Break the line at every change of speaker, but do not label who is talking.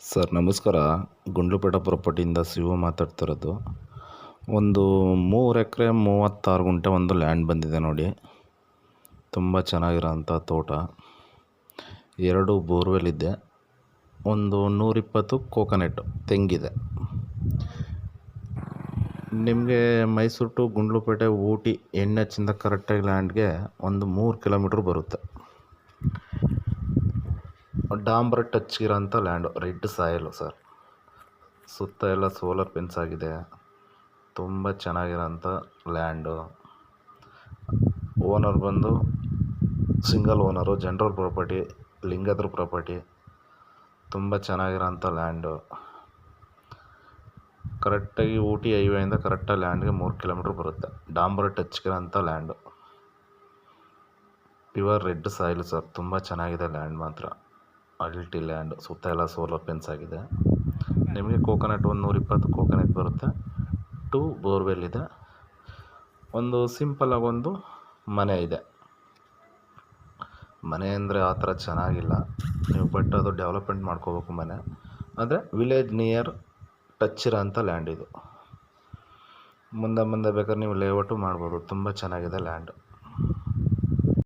Sir ನಮಸ್ಕಾರ. ಗುಂಡ್ಲುಪೇಟೆ ಪ್ರಾಪರ್ಟಿಯಿಂದ ಶಿವು ಮಾತಾಡ್ತಿರೋದು. ಒಂದು 3 ಎಕರೆ 36 ಗುಂಟೆ ಒಂದು ಲ್ಯಾಂಡ್ ಬಂದಿದೆ ನೋಡಿ. ತುಂಬ ಚೆನ್ನಾಗಿರೋಂಥ ತೋಟ. 2 ಬೋರ್ವೆಲ್ ಇದೆ. ಒಂದು 120 ಕೋಕೋನಟ್ ತೆಂಗಿದೆ. ನಿಮಗೆ ಮೈಸೂರು ಟು ಗುಂಡ್ಲುಪೇಟೆ ಊಟಿ NH ಇಂದ ಕರೆಕ್ಟಾಗಿ ಲ್ಯಾಂಡ್ಗೆ ಒಂದು 3 ಕಿಲೋಮೀಟ್ರ್ ಬರುತ್ತೆ. ಡಾಂಬರ್ ಟಚ್ ಇರೋಂಥ ಲ್ಯಾಂಡು, ರೆಡ್ ಸಾಯಿಲು ಸರ್. ಸುತ್ತ ಎಲ್ಲ ಸೋಲಾರ್ ಫೆನ್ಸ್ ಆಗಿದೆ. ತುಂಬ ಚೆನ್ನಾಗಿರೋಂಥ ಲ್ಯಾಂಡು. ಓನರ್ ಬಂದು ಸಿಂಗಲ್ ಓನರು, ಜನರಲ್ ಪ್ರಾಪರ್ಟಿ, ಲಿಂಗದ್ರ ಪ್ರಾಪರ್ಟಿ. ತುಂಬ ಚೆನ್ನಾಗಿರೋಂಥ ಲ್ಯಾಂಡು. ಕರೆಕ್ಟಾಗಿ ಊಟಿ ಹೈವೇಯಿಂದ ಕರೆಕ್ಟಾಗಿ ಲ್ಯಾಂಡ್ಗೆ 3 ಕಿಲೋಮೀಟ್ರ್ ಬರುತ್ತೆ. ಡಾಂಬರ್ ಟಚ್ಗಿರೋಂಥ land. Pure red soil sir. ತುಂಬ ಚೆನ್ನಾಗಿದೆ ಲ್ಯಾಂಡ್ ಮಾತ್ರ. ಅಲ್ಟಿ ಲ್ಯಾಂಡ್, ಸುತ್ತ ಎಲ್ಲ ಸೋಲಾರ್ ಫೆನ್ಸ್ ಆಗಿದೆ. ನಿಮಗೆ ಕೋಕೋನಟ್ ಒಂದು 120 ಕೋಕೋನಟ್ ಬರುತ್ತೆ. 2 ಬೋರ್ವೆಲ್ ಇದೆ. ಒಂದು ಸಿಂಪಲಾಗಿ ಒಂದು ಮನೆ ಇದೆ. ಮನೆ ಅಂದರೆ ಆ ಥರ ಚೆನ್ನಾಗಿಲ್ಲ ನೀವು, ಬಟ್ ಅದು ಡೆವಲಪ್ಮೆಂಟ್ ಮಾಡ್ಕೋಬೇಕು ಮನೆ. ಆದರೆ ವಿಲೇಜ್ ನಿಯರ್ ಟಚ್ ಇರೋಂಥ ಲ್ಯಾಂಡ್ ಇದು. ಮುಂದೆ ಬೇಕಾದ್ರೆ ನೀವು ಲೇಔಟು ಮಾಡ್ಬೋದು. ತುಂಬ ಚೆನ್ನಾಗಿದೆ ಲ್ಯಾಂಡು.